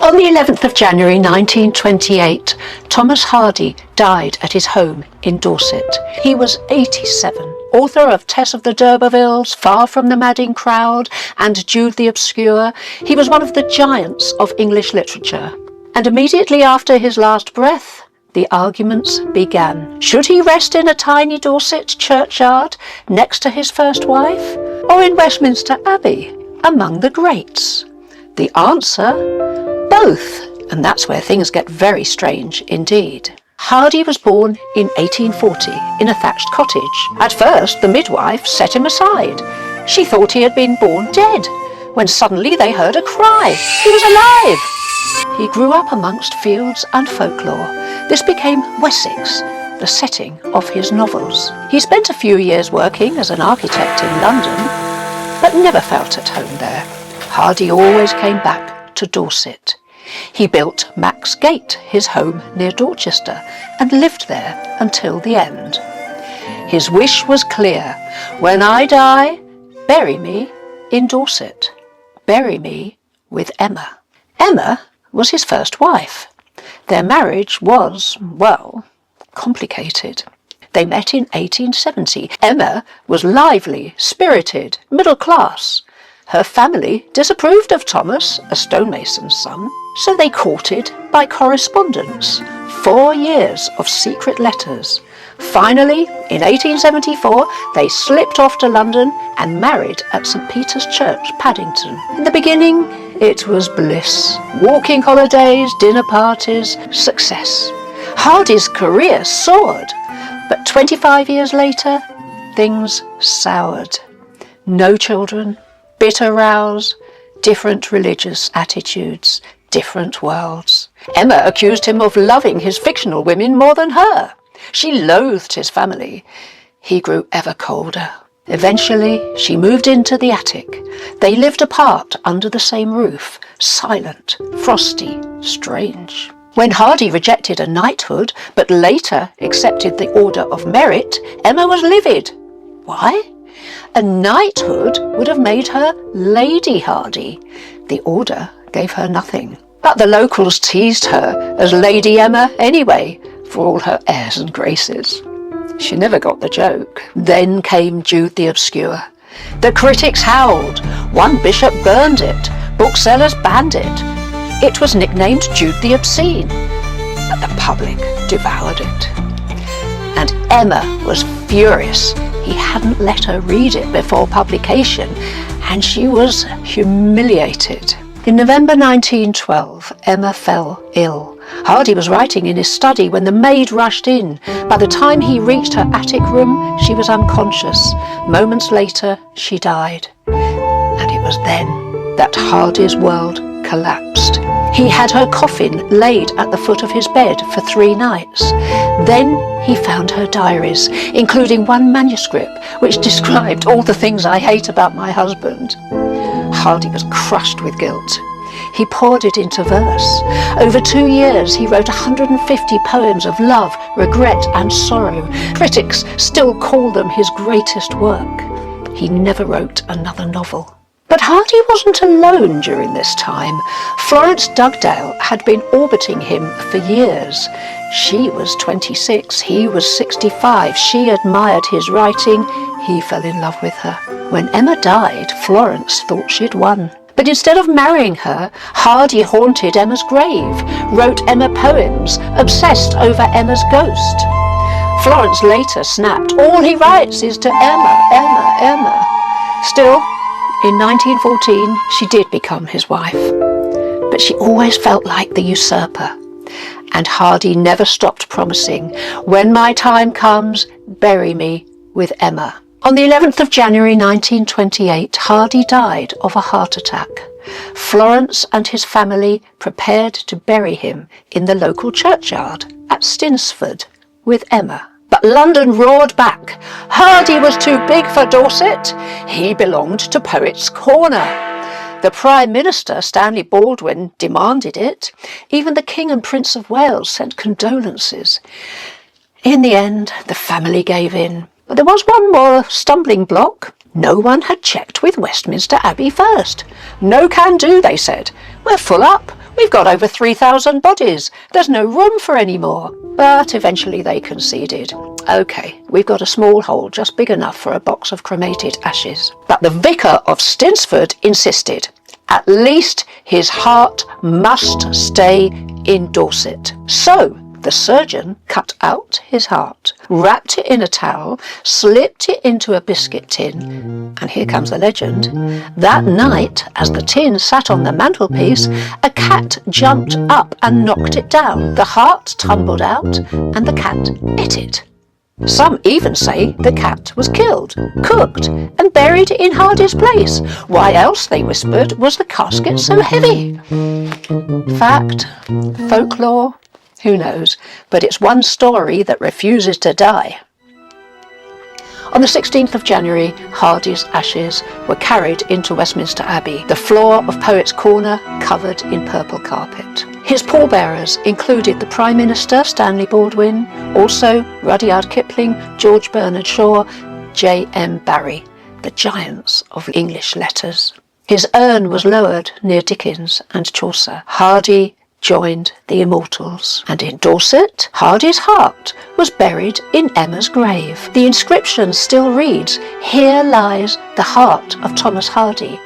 On the 11th of January 1928, Thomas Hardy died at his home in Dorset. He was 87. Author of Tess of the D'Urbervilles, Far from the Madding Crowd, and Jude the Obscure, he was one of the giants of English literature. And immediately after his last breath, the arguments began. Should he rest in a tiny Dorset churchyard next to his first wife, or in Westminster Abbey among the greats? The answer: both. And that's where things get very strange indeed. Hardy was born in 1840 in a thatched cottage. At first, the midwife set him aside. She thought he had been born dead, when suddenly they heard a cry. He was alive! He grew up amongst fields and folklore. This became Wessex, the setting of his novels. He spent a few years working as an architect in London, but never felt at home there. Hardy always came back to Dorset. He built Max Gate, his home near Dorchester, and lived there until the end. His wish was clear: when I die, bury me in Dorset. Bury me with Emma. Emma was his first wife. Their marriage was, well, complicated. They met in 1870. Emma was lively, spirited, middle class. Her family disapproved of Thomas, a stonemason's son, so they courted by correspondence. 4 years of secret letters. Finally, in 1874, they slipped off to London and married at St. Peter's Church, Paddington. In the beginning, it was bliss. Walking holidays, dinner parties, success. Hardy's career soared, but 25 years later, things soured. No children, bitter rows, different religious attitudes, different worlds. Emma accused him of loving his fictional women more than her. She loathed his family. He grew ever colder. Eventually, she moved into the attic. They lived apart under the same roof, silent, frosty, strange. When Hardy rejected a knighthood, but later accepted the Order of Merit, Emma was livid. Why? A knighthood would have made her Lady Hardy. The order gave her nothing. But the locals teased her as Lady Emma anyway, for all her airs and graces. She never got the joke. Then came Jude the Obscure. The critics howled. One bishop burned it. Booksellers banned it. It was nicknamed Jude the Obscene, but the public devoured it. And Emma was furious. He hadn't let her read it before publication, and she was humiliated. In November 1912, Emma fell ill. Hardy was writing in his study when the maid rushed in. By the time he reached her attic room, she was unconscious. Moments later, she died. And it was then that Hardy's world collapsed. He had her coffin laid at the foot of his bed for 3 nights. Then he found her diaries, including one manuscript which described all the things I hate about my husband. Hardy was crushed with guilt. He poured it into verse. Over 2 years, he wrote 150 poems of love, regret, and sorrow. Critics still call them his greatest work. He never wrote another novel. But Hardy wasn't alone during this time. Florence Dugdale had been orbiting him for years. She was 26, he was 65. She admired his writing. He fell in love with her. When Emma died, Florence thought she'd won. But instead of marrying her, Hardy haunted Emma's grave, wrote Emma poems, obsessed over Emma's ghost. Florence later snapped, "All he writes is to Emma, Emma, Emma." Still, in 1914, she did become his wife. But she always felt like the usurper. And Hardy never stopped promising, "When my time comes, bury me with Emma." On the 11th of January 1928, Hardy died of a heart attack. Florence and his family prepared to bury him in the local churchyard at Stinsford with Emma. But London roared back. Hardy was too big for Dorset. He belonged to Poets' Corner. The Prime Minister, Stanley Baldwin, demanded it. Even the King and Prince of Wales sent condolences. In the end, the family gave in. But there was one more stumbling block. No one had checked with Westminster Abbey first. No can do, they said. We're full up. We've got over 3,000 bodies. There's no room for any more. But eventually they conceded. OK, we've got a small hole just big enough for a box of cremated ashes. But the vicar of Stinsford insisted. At least his heart must stay in Dorset. So the surgeon cut out his heart, wrapped it in a towel, slipped it into a biscuit tin, and here comes the legend. That night, as the tin sat on the mantelpiece, a cat jumped up and knocked it down. The heart tumbled out, and the cat ate it. Some even say the cat was killed, cooked, and buried in Hardy's place. Why else, they whispered, was the casket so heavy? Fact? Folklore? Who knows? But it's one story that refuses to die. On the 16th of January, Hardy's ashes were carried into Westminster Abbey, the floor of Poets' Corner covered in purple carpet. His pallbearers included the Prime Minister, Stanley Baldwin, also Rudyard Kipling, George Bernard Shaw, J.M. Barrie, the giants of English letters. His urn was lowered near Dickens and Chaucer. Hardy joined the immortals, and in Dorset, Hardy's heart was buried in Emma's grave. The inscription still reads, "Here lies the heart of Thomas Hardy.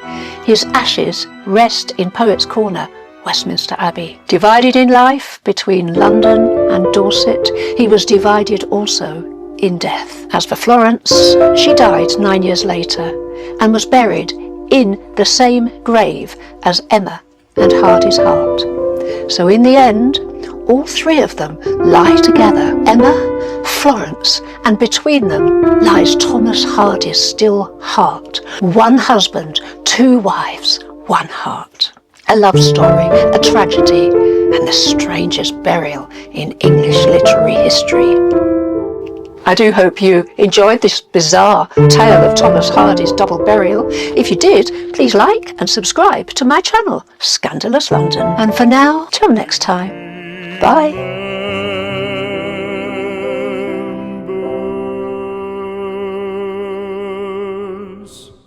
His ashes rest in Poets' Corner, Westminster Abbey." Divided in life between London and Dorset, he was divided also in death. As for Florence, she died 9 years later and was buried in the same grave as Emma and Hardy's heart. So in the end, all three of them lie together, Emma, Florence, and between them lies Thomas Hardy's still heart. One husband, two wives, one heart. A love story, a tragedy, and the strangest burial in English literary history. I do hope you enjoyed this bizarre tale of Thomas Hardy's double burial. If you did, please like and subscribe to my channel, Scandalous London. And for now, till next time, bye.